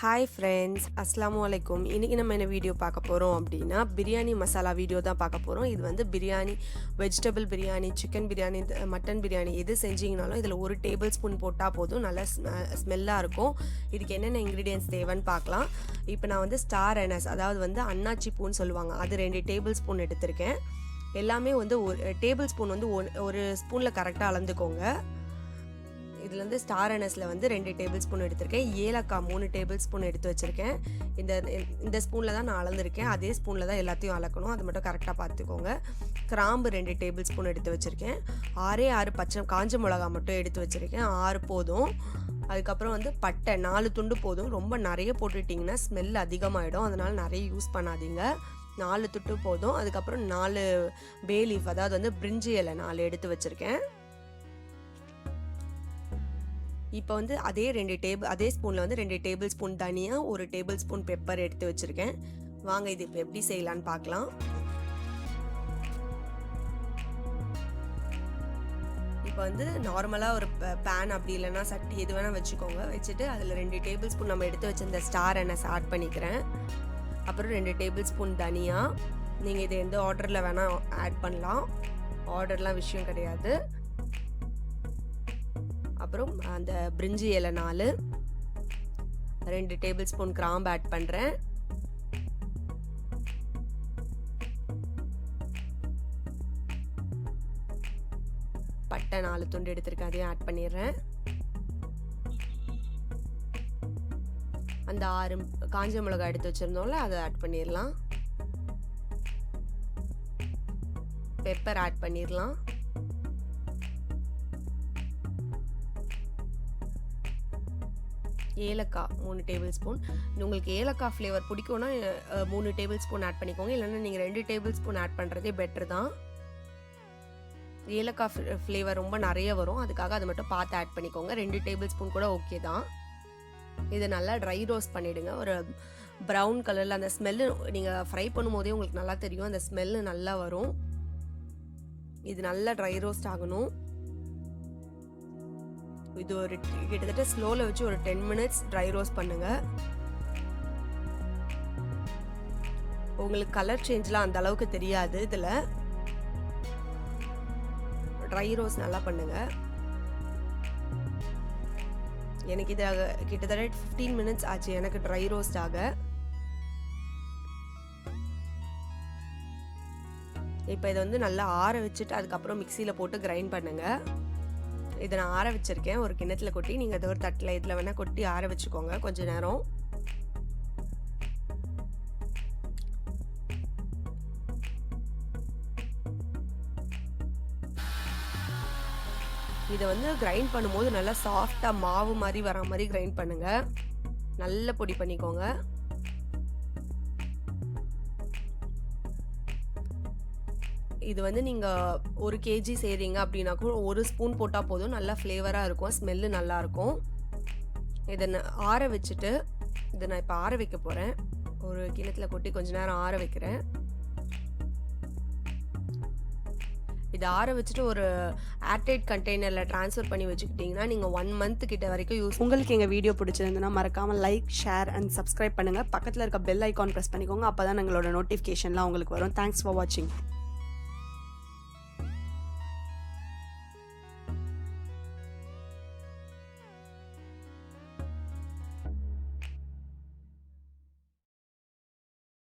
Hi friends, அஸ்ஸலாமு அலைக்கும். இன்றைக்கி நம்ம என்ன வீடியோ பார்க்க போகிறோம் அப்படின்னா பிரியாணி மசாலா வீடியோ தான் பார்க்க போகிறோம். இது வந்து biryani, vegetable biryani, chicken biryani, mutton biryani எது செஞ்சிங்கனாலும் இதில் 1 டேபிள் ஸ்பூன் போட்டால் போதும், நல்லா ஸ்மெல்லாக இருக்கும். இதுக்கு என்னென்ன இன்க்ரீடியன்ஸ் தேவைன்னு பார்க்கலாம். இப்போ நான் வந்து ஸ்டார் அனஸ், அதாவது வந்து அன்னாச்சி பூன்னு சொல்லுவாங்க, அது 2 டேபிள் ஸ்பூன் எடுத்திருக்கேன். எல்லாமே வந்து ஒரு டேபிள் ஸ்பூன் வந்து ஒரு ஸ்பூனில் கரெக்டாக அளந்துக்கோங்க. இதில் வந்து ஸ்டார் அனஸில் வந்து 2 டேபிள் ஸ்பூன் எடுத்திருக்கேன். ஏலக்காய் 3 டேபிள் ஸ்பூன் எடுத்து வச்சுருக்கேன். இந்த ஸ்பூனில் தான் நான் அளந்துருக்கேன். அதே ஸ்பூனில் தான் எல்லாத்தையும் அளக்கணும், அது மட்டும் கரெக்டாக பார்த்துக்கோங்க. கிராம்பு 2 டேபிள் ஸ்பூன் எடுத்து வச்சுருக்கேன். 6 காஞ்ச மிளகா மட்டும் எடுத்து வச்சுருக்கேன், 6 போதும். அதுக்கப்புறம் வந்து பட்டை 4 துண்டு போதும். ரொம்ப நிறைய போட்டுட்டிங்கன்னா ஸ்மெல் அதிகமாகிடும், அதனால் நிறைய யூஸ் பண்ணாதீங்க. 4 துண்டு போதும். அதுக்கப்புறம் 4 பே லீஃப், அதாவது வந்து பிரிஞ்சி இலை 4 எடுத்து வச்சுருக்கேன். இப்போ வந்து அதே ஸ்பூனில் வந்து 2 டேபிள் ஸ்பூன் தனியா, 1 டேபிள் ஸ்பூன் பெப்பர் எடுத்து வச்சுருக்கேன். வாங்க இது இப்போ எப்படி செய்யலான்னு பார்க்கலாம். இப்போ வந்து நார்மலாக ஒரு பேன் அப்படி இல்லைன்னா சட்டி எது வேணால் வச்சுக்கோங்க. வச்சுட்டு அதில் 2 டேபிள் ஸ்பூன் நம்ம எடுத்து வச்சிருந்த ஸ்டார் அனஸ் ஆட் பண்ணிக்கிறேன். அப்புறம் 2 டேபிள் ஸ்பூன் தனியா. நீங்கள் இது எந்த ஆர்டரில் வேணால் ஆட் பண்ணலாம், ஆர்டர்லாம் விஷயம் கிடையாது. அப்புறம் அந்த பிரிஞ்சி இலை 4, 2 டேபிள் ஸ்பூன் கிராம்பு ஆட் பண்ணுறேன். பட்டை 4 துண்டு எடுத்திருக்கேன், அதையும் ஆட் பண்ணிடுறேன். அந்த 6 காஞ்ச மிளகாய் எடுத்து வச்சுருந்தோம்ல, அதை ஆட் பண்ணிடலாம். பெப்பர் ஆட் பண்ணிடலாம். ஏலக்காய் 3 டேபிள் ஸ்பூன். உங்களுக்கு ஏலக்காய் ஃப்ளேவர் பிடிக்கும்னா 3 டேபிள் ஸ்பூன் ஆட் பண்ணிக்கோங்க, இல்லைன்னா நீங்கள் 2 டேபிள் ஸ்பூன் ஆட் பண்ணுறதே பெட்ரு தான். ஏலக்காய் ஃப்ளேவர் ரொம்ப நிறைய வரும், அதுக்காக அதை மட்டும் பார்த்து ஆட் பண்ணிக்கோங்க. 2 டேபிள் ஸ்பூன் கூட ஓகே தான். இதை நல்லா ட்ரை ரோஸ்ட் பண்ணிவிடுங்க. ஒரு ப்ரௌன் கலரில் அந்த ஸ்மெல்லு நீங்கள் ஃப்ரை பண்ணும் போதே உங்களுக்கு நல்லா தெரியும், அந்த ஸ்மெல்லு நல்லா வரும். இது நல்லா ட்ரை ரோஸ்ட் ஆகணும். இது ஒரு கிட்டத்தட்ட ஸ்லோவில் வச்சு ஒரு 10 மினிட்ஸ் ட்ரை ரோஸ்ட் பண்ணுங்க. உங்களுக்கு கலர் சேஞ்ச்லாம் அந்த அளவுக்கு தெரியாது. இதில் ட்ரை ரோஸ்ட் நல்லா பண்ணுங்க. எனக்கு இது கிட்டத்தட்ட 15 மினிட்ஸ் ஆச்சு எனக்கு ட்ரை ரோஸ்ட் ஆக. இப்போ இதை வந்து நல்லா ஆற வச்சுட்டு அதுக்கப்புறம் மிக்சியில் போட்டு கிரைண்ட் பண்ணுங்க. இதை நான் ஆற வச்சுருக்கேன் ஒரு கிண்ணத்துல கொட்டி. நீங்கள் அதை ஒரு தட்டில் இதில் வேணால் கொட்டி ஆற வச்சுக்கோங்க கொஞ்ச நேரம். இதை வந்து கிரைண்ட் பண்ணும்போது நல்லா சாஃப்டாக மாவு மாதிரி வர மாதிரி கிரைண்ட் பண்ணுங்க. நல்ல பொடி பண்ணிக்கோங்க. இது வந்து நீங்கள் 1 kg செய்கிறீங்க அப்படின்னா கூட 1 ஸ்பூன் போட்டால் போதும், நல்லா ஃப்ளேவராக இருக்கும், ஸ்மெல்லு நல்லாயிருக்கும். இதை ஆற வச்சுட்டு இதை நான் இப்போ ஆற வைக்க போகிறேன். ஒரு கிணத்துல கொட்டி கொஞ்ச நேரம் ஆற வைக்கிறேன். இதை ஆற வச்சுட்டு ஒரு ஏர்டைட் கண்டெய்னரில் ட்ரான்ஸ்ஃபர் பண்ணி வச்சுக்கிட்டிங்கன்னா நீங்கள் 1 மந்த் கிட்ட வரைக்கும் உங்களுக்கு எங்கள் வீடியோ பிடிச்சிருந்துன்னா மறக்காமல் லைக், ஷேர் அண்ட் சப்ஸ்கிரைப் பண்ணுங்கள். பக்கத்தில் இருக்க பெல் ஐக்கான் ப்ரெஸ் பண்ணிக்கோங்க, அப்போ தான் எங்களோட நோட்டிஃபிகேஷன்லாம் உங்களுக்கு வரும். தேங்க்ஸ் ஃபார் வாட்சிங்.